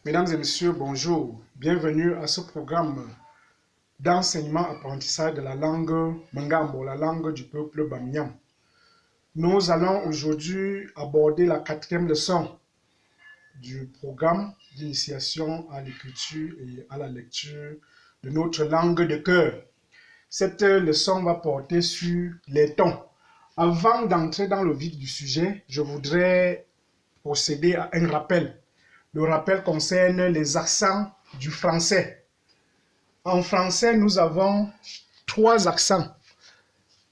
Mesdames et messieurs, bonjour. Bienvenue à ce programme d'enseignement-apprentissage de la langue Mangambo, la langue du peuple Bamyan. Nous allons aujourd'hui aborder la 4e leçon du programme d'initiation à l'écriture et à la lecture de notre langue de cœur. Cette leçon va porter sur les tons. Avant d'entrer dans le vif du sujet, je voudrais procéder à un rappel. Le rappel concerne les accents du français. En français, nous avons 3 accents.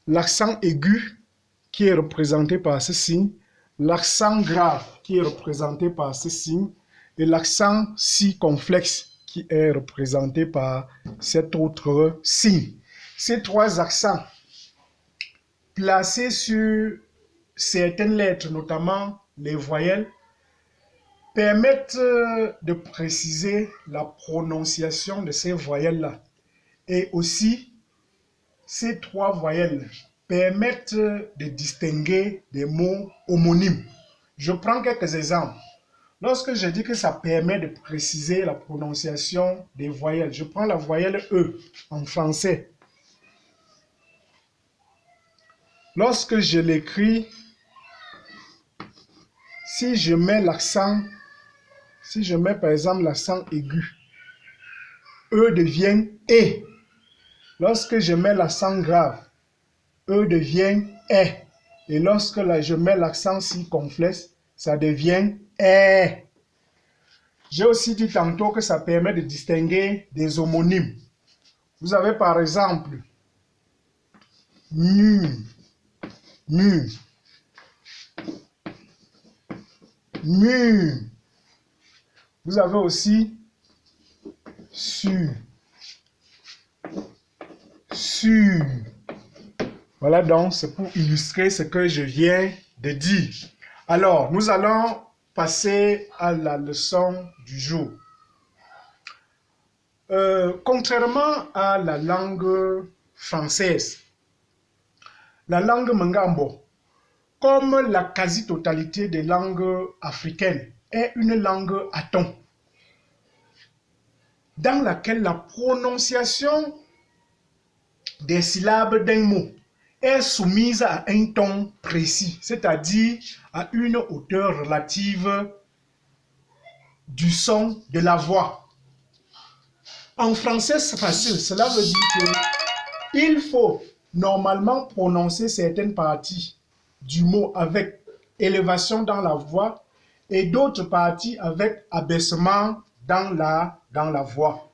L'accent aigu, qui est représenté par ce signe, l'accent grave, qui est représenté par ce signe, et l'accent circonflexe, qui est représenté par cet autre signe. Ces 3 accents, placés sur certaines lettres, notamment les voyelles, permettent de préciser la prononciation de ces voyelles-là. Et aussi, ces 3 voyelles permettent de distinguer des mots homonymes. Je prends quelques exemples. Lorsque je dis que ça permet de préciser la prononciation des voyelles, je prends la voyelle E en français. Lorsque je l'écris, si je mets par exemple l'accent aigu, E devient E. Lorsque je mets l'accent grave, E devient E. Et lorsque je mets l'accent circonflexe, ça devient E. J'ai aussi dit tantôt que ça permet de distinguer des homonymes. Vous avez par exemple nu, nu, mu. Vous avez aussi su, su. Voilà donc, c'est pour illustrer ce que je viens de dire. Alors, nous allons passer à la leçon du jour. Contrairement à la langue française, la langue Mangambo, comme la quasi-totalité des langues africaines, est une langue à tons, dans laquelle la prononciation des syllabes d'un mot est soumise à un ton précis, c'est-à-dire à une hauteur relative du son de la voix. En français, c'est facile. Cela veut dire qu'il faut normalement prononcer certaines parties du mot avec élévation dans la voix et d'autres parties avec abaissement dans la voix.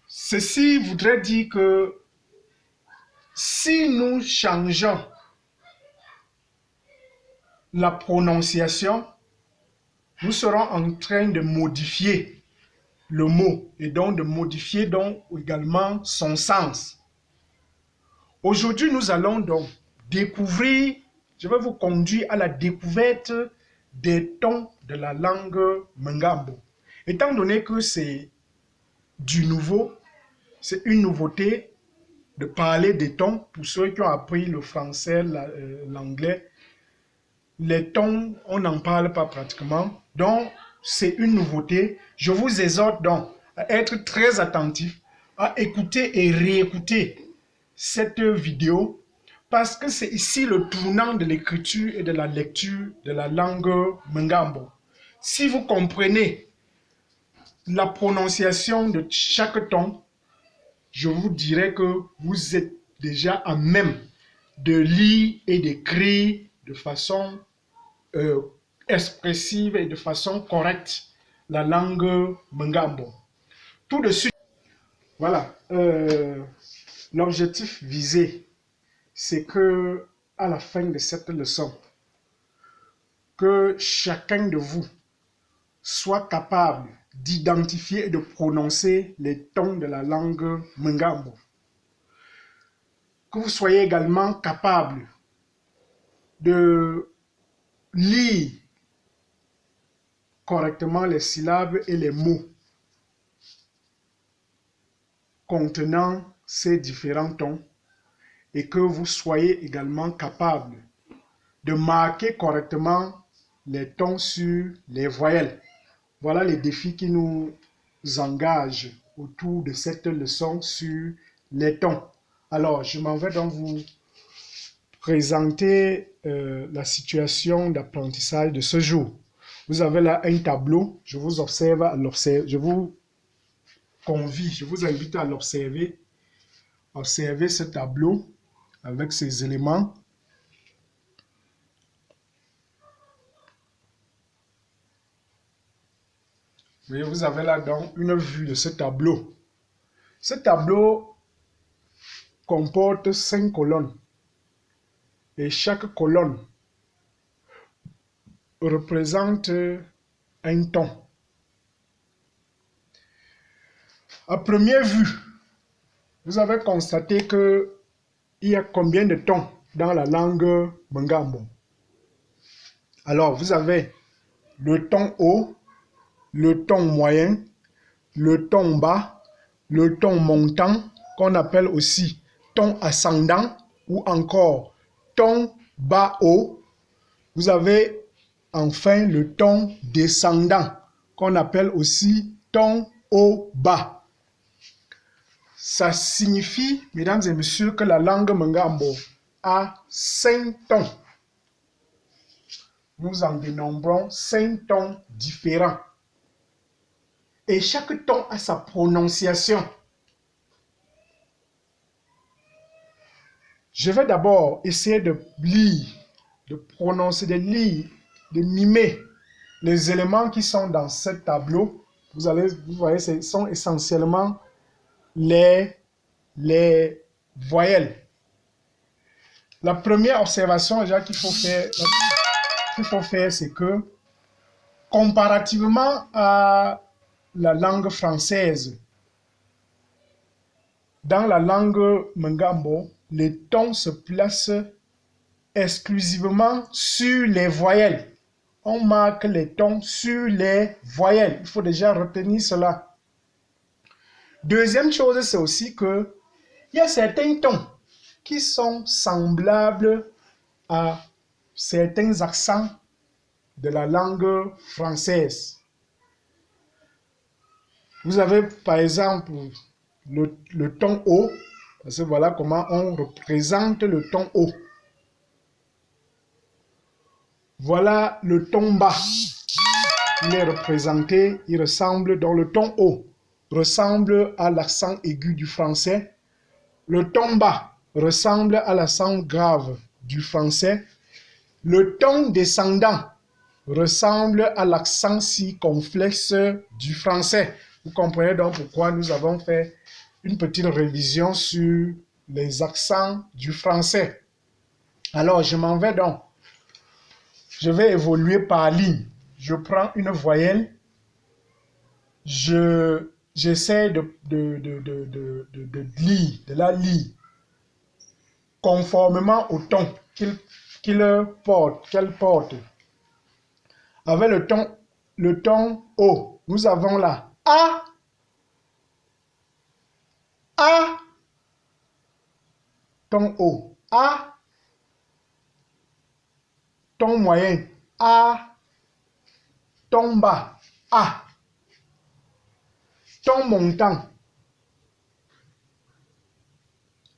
Ceci voudrait dire que si nous changeons la prononciation, nous serons en train de modifier le mot et donc de modifier donc également son sens. Aujourd'hui, nous allons donc découvrir, je vais vous conduire à la découverte des tons de la langue Mangambo. Étant donné que c'est du nouveau, c'est une nouveauté de parler des tons. Pour ceux qui ont appris le français, l'anglais, les tons, on n'en parle pas pratiquement. Donc, c'est une nouveauté. Je vous exhorte donc à être très attentif, à écouter et réécouter cette vidéo parce que c'est ici le tournant de l'écriture et de la lecture de la langue Mangambo. Si vous comprenez la prononciation de chaque ton, je vous dirais que vous êtes déjà à même de lire et d'écrire de façon expressive et de façon correcte la langue Mangambo. Tout de suite, voilà, l'objectif visé, c'est que à la fin de cette leçon, que chacun de vous soit capable d'identifier et de prononcer les tons de la langue Mangambo. Que vous soyez également capable de lire correctement les syllabes et les mots contenant ces différents tons et que vous soyez également capable de marquer correctement les tons sur les voyelles. Voilà les défis qui nous engagent autour de cette leçon sur les tons. Alors, je m'en vais donc vous présenter la situation d'apprentissage de ce jour. Vous avez là un tableau, je vous observe à l'observer, je vous convie, je vous invite à l'observer. Observez ce tableau avec ses éléments. Vous avez là donc une vue de ce tableau. Ce tableau comporte 5 colonnes et chaque colonne représente un ton. À première vue, vous avez constaté qu'il y a combien de tons dans la langue Mangambo? Alors, vous avez le ton haut, le ton moyen, le ton bas, le ton montant, qu'on appelle aussi ton ascendant, ou encore ton bas-haut. Vous avez enfin le ton descendant, qu'on appelle aussi ton haut-bas. Ça signifie, mesdames et messieurs, que la langue Mangambo a 5 tons. Nous en dénombrons 5 tons différents. Et chaque ton a sa prononciation. Je vais d'abord essayer de lire, de prononcer, de lire, de mimer les éléments qui sont dans ce tableau. Vous voyez, ce sont essentiellement les voyelles. La première observation déjà qu'il faut faire, c'est que comparativement à la langue française, dans la langue Mangambo, les tons se placent exclusivement sur les voyelles. On marque les tons sur les voyelles. Il faut déjà retenir cela. Deuxième chose, c'est aussi que il y a certains tons qui sont semblables à certains accents de la langue française. Vous avez par exemple le ton haut, parce que voilà comment on représente le ton haut. Voilà le ton bas. Il est représenté, il ressemble, dans le ton haut ressemble à l'accent aigu du français. Le ton bas ressemble à l'accent grave du français. Le ton descendant ressemble à l'accent circonflexe du français. Vous comprenez donc pourquoi nous avons fait une petite révision sur les accents du français. Alors, je m'en vais donc. Je vais évoluer par ligne. Je prends une voyelle. J'essaie de la lire conformément au ton qu'elle porte. Avec le ton haut, nous avons là A, ton haut, A, ton moyen, A, ton bas, A, ton montant,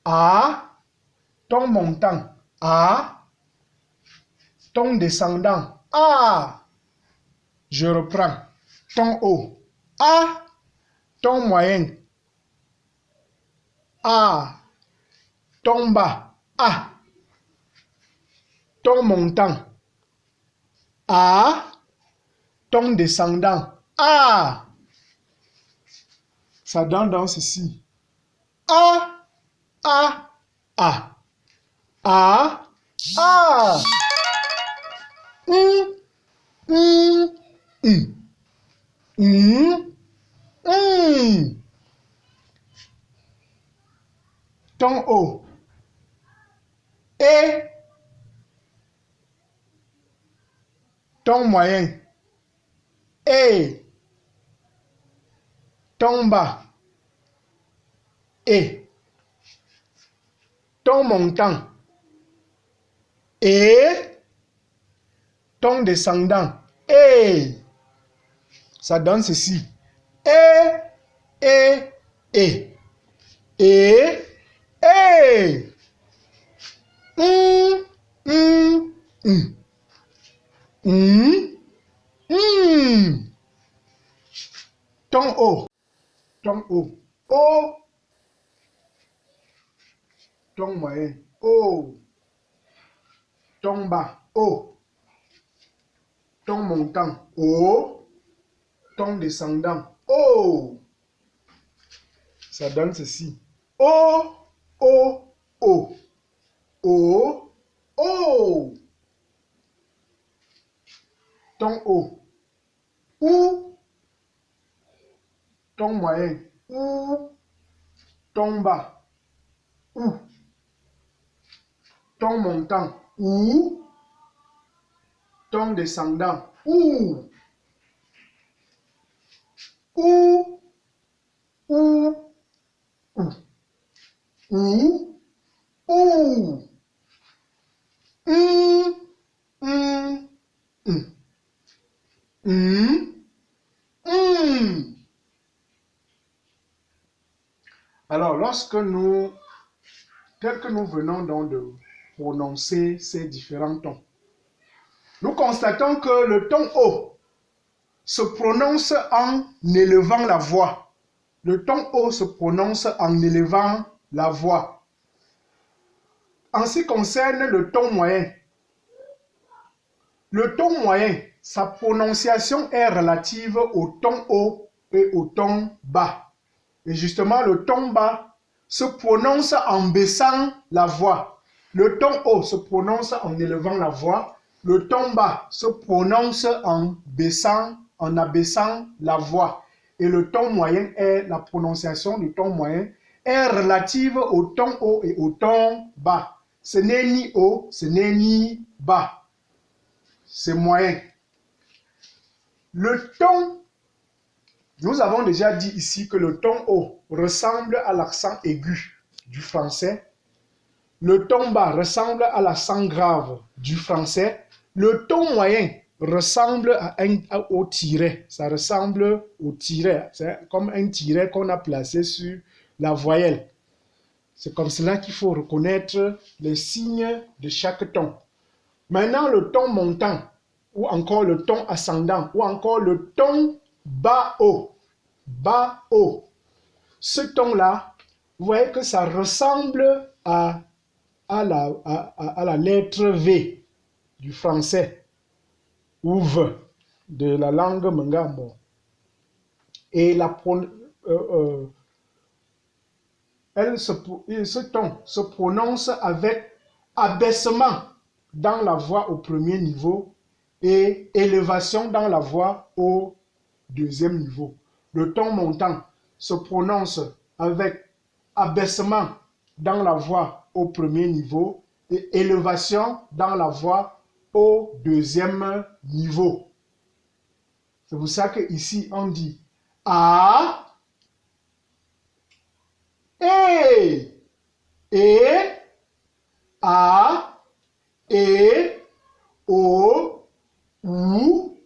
A, ton montant, A, ton descendant, A. Je reprends. Ton haut, A, ton moyen, A, ton bas, A, ton montant, A, ton descendant, A. Ça donne dans ceci. A, A, A. A, A. Ton haut. Et ton moyen. Et ton bas. Et ton montant. Et ton descendant. Et ça donne ceci. Et. Et. Ton O. Ton O. O. Ton moyen. O. Ton bas. O. Ton montant. O. Ton descendant. O. Ça donne ceci. O. O. O. O. O. Ton O. Ou. Ton moyen. Ou. Ton bas. Ou. Ton montant. Ou. Ton descendant. Ou. Ou. Ou. Ou. Ou. Ou. Alors, tel que nous venons donc de prononcer ces différents tons, nous constatons que le ton O se prononce en élevant la voix. Le ton O se prononce en élevant la voix. En ce qui concerne le ton moyen, sa prononciation est relative au ton haut et au ton bas. Et justement, le ton bas se prononce en baissant la voix. Le ton haut se prononce en élevant la voix. Le ton bas se prononce en abaissant la voix. Et le ton moyen la prononciation du ton moyen est relative au ton haut et au ton bas. Ce n'est ni haut, ce n'est ni bas. C'est moyen. Le ton, nous avons déjà dit ici que le ton haut ressemble à l'accent aigu du français. Le ton bas ressemble à l'accent grave du français. Le ton moyen ressemble au tiret. Ça ressemble au tiret. C'est comme un tiret qu'on a placé sur la voyelle. C'est comme cela qu'il faut reconnaître les signes de chaque ton. Maintenant, le ton montant, ou encore le ton ascendant, ou encore le ton bas-haut. Bas-haut. Ce ton-là, vous voyez que ça ressemble à la lettre V du français, ou V de la langue Mangambo. Et ce ton se prononce avec abaissement dans la voix au premier niveau et élévation dans la voix au deuxième niveau. Le ton montant se prononce avec abaissement dans la voix au premier niveau et élévation dans la voix au deuxième niveau. C'est pour ça qu'ici on dit A, E, A, E, O, OU,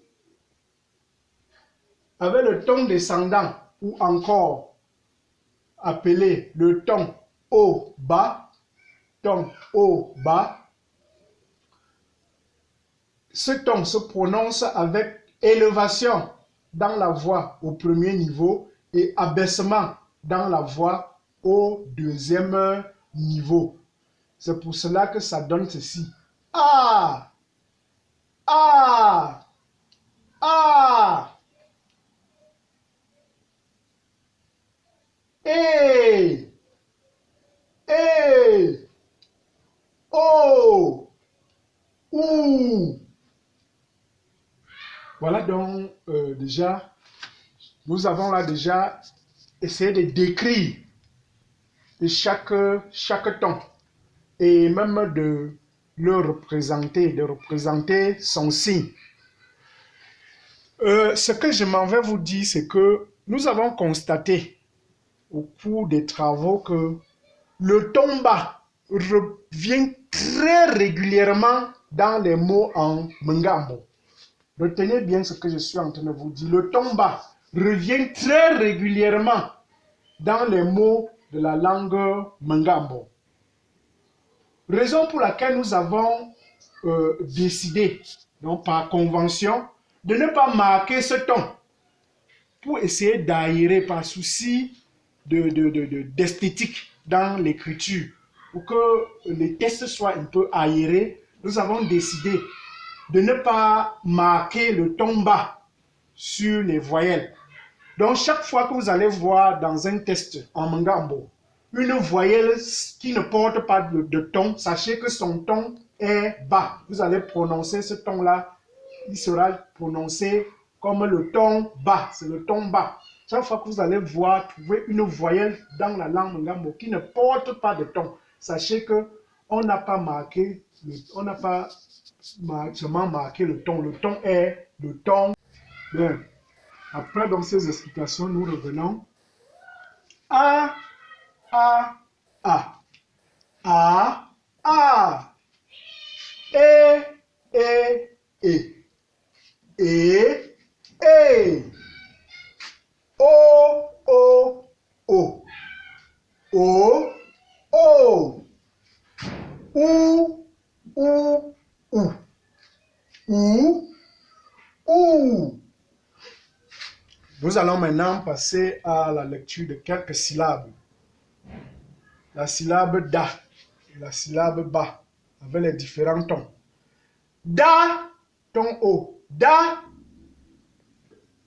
avec le ton descendant ou encore appelé le ton O bas, ton O bas. Ce ton se prononce avec élévation dans la voix au premier niveau et abaissement dans la voix au deuxième niveau. C'est pour cela que ça donne ceci. A, A, A, E, O, OU. Voilà donc déjà, nous avons là déjà essayé de décrire chaque ton et même de le représenter, de représenter son signe. Ce que je m'en vais vous dire, c'est que nous avons constaté au cours des travaux que le ton bas revient très régulièrement dans les mots en Mangambo. Retenez bien ce que je suis en train de vous dire. Le ton bas revient très régulièrement dans les mots de la langue Mangambo. Raison pour laquelle nous avons décidé, donc par convention, de ne pas marquer ce ton pour essayer d'aérer par souci d'esthétique dans l'écriture. Pour que les textes soient un peu aérés, nous avons décidé de ne pas marquer le ton bas sur les voyelles. Donc, chaque fois que vous allez voir dans un texte en Mangambo, une voyelle qui ne porte pas de ton, sachez que son ton est bas. Vous allez prononcer ce ton-là, il sera prononcé comme le ton bas, c'est le ton bas. Chaque fois que vous allez trouver une voyelle dans la langue Mangambo qui ne porte pas de ton, sachez que on n'a pas marqué, on n'a pas seulement marqué le ton. Le ton est le ton. Bien. Après, dans ces explications, nous revenons. A, A, A. A, A. E, E, E. E, E. O, O, O. O, O. U, U, U. U, U. Nous allons maintenant passer à la lecture de quelques syllabes. La syllabe da et la syllabe ba, avec les différents tons. Da, ton haut. Da,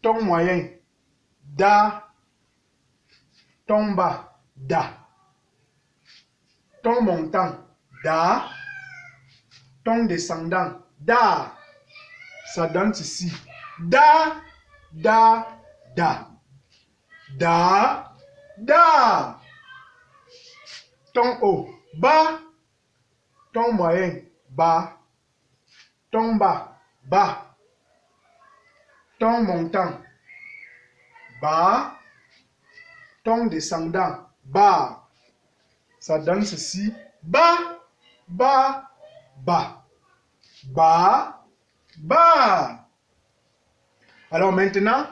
ton moyen. Da, ton bas. Da. Ton montant. Da. Ton descendant. Da. Ça donne ceci. Da, da, da. Da, da. Ton haut, bas. Ton moyen, bas. Ton bas, bas. Ton montant, bas. Ton descendant, bas. Ça donne ceci. Bas, bas, bas. Bas, bas. Alors maintenant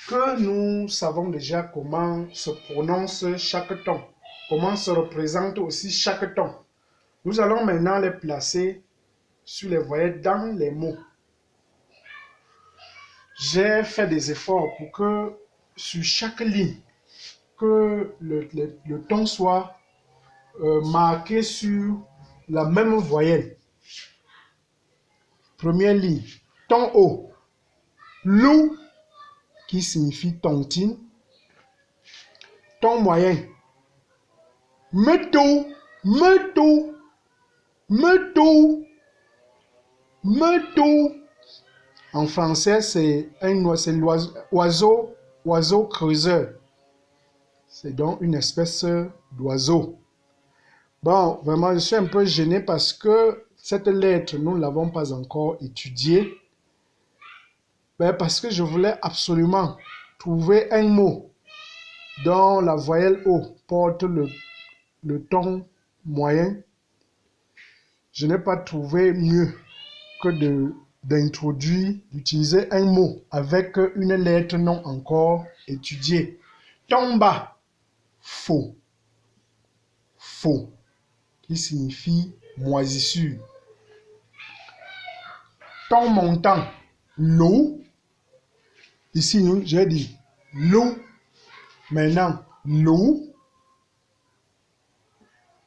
que nous savons déjà comment se prononce chaque ton, comment se représente aussi chaque ton, nous allons maintenant les placer sur les voyelles dans les mots. J'ai fait des efforts pour que sur chaque ligne, que le ton soit marqué sur la même voyelle. Première ligne, ton haut, loup, qui signifie tontine. Ton moyen, metou, metou, metou, metou. En français, c'est l'oiseau creuseur. C'est donc une espèce d'oiseau. Bon, vraiment, je suis un peu gêné parce que cette lettre, nous ne l'avons pas encore étudiée. Ben, parce que je voulais absolument trouver un mot dont la voyelle O porte le ton moyen. Je n'ai pas trouvé mieux que d'utiliser un mot avec une lettre non encore étudiée. Ton bas, faux, faux, qui signifie moisissure. Ton montant, l'eau. Ici, j'ai dit l'eau. Maintenant, l'eau,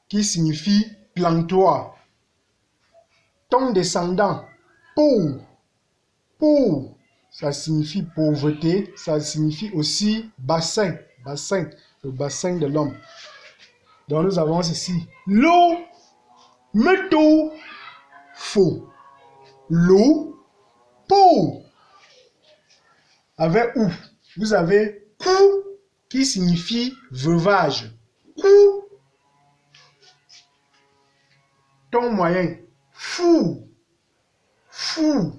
qui signifie plantoir. Ton descendant, pauvre, pauvre, ça signifie pauvreté, ça signifie aussi bassin, bassin, le bassin de l'homme. Donc nous avons ceci, l'eau, métaux, faux, l'eau, pauvre. Avec ou, vous avez cou, qui signifie veuvage, cou. Ton moyen, fou, fou,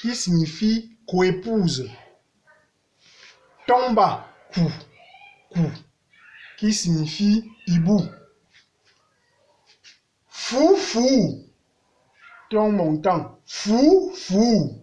qui signifie coépouse. Ton bas, cou, cou, qui signifie hibou. Fou, fou, ton montant, fou, fou,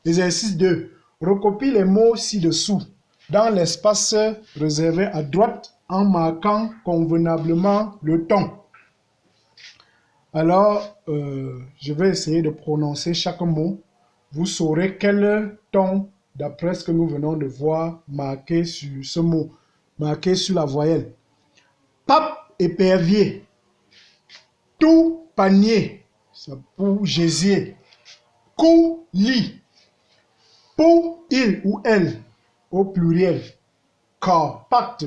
Exercice 2. Recopie les mots ci-dessous dans l'espace réservé à droite en marquant convenablement le ton. Alors, je vais essayer de prononcer chaque mot. Vous saurez quel ton, d'après ce que nous venons de voir, marqué sur ce mot, marqué sur la voyelle. Pape épervier. Tout panier, c'est pour gésier. Coulis. Pour il ou elle, au pluriel. Corps, pacte.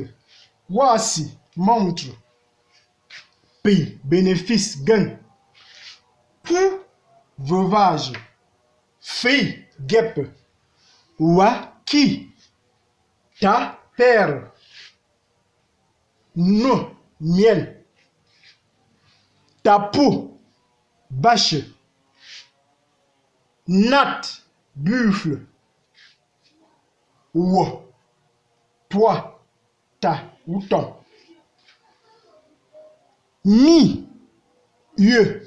Voici, montre. Prix, bénéfice, gain. Pour, veuvage. Fille, guêpe. Oua, qui. Ta, terre. No, miel. Tapou, bâche. Natte, buffle. Ou, toi, ta ou ton. Mi, yeux,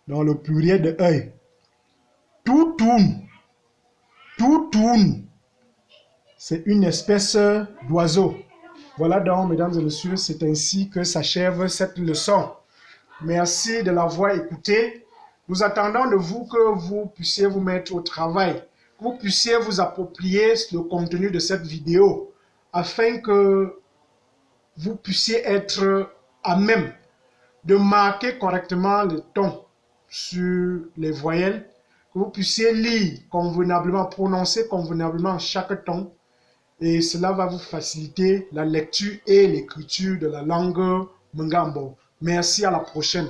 dans le pluriel de œil. Tout tourne, c'est une espèce d'oiseau. Voilà donc, mesdames et messieurs, c'est ainsi que s'achève cette leçon. Merci de l'avoir écoutée. Nous attendons de vous que vous puissiez vous mettre au travail, que vous puissiez vous approprier le contenu de cette vidéo, afin que vous puissiez être à même de marquer correctement le ton sur les voyelles, que vous puissiez lire convenablement, prononcer convenablement chaque ton, et cela va vous faciliter la lecture et l'écriture de la langue Mngambo. Merci, à la prochaine.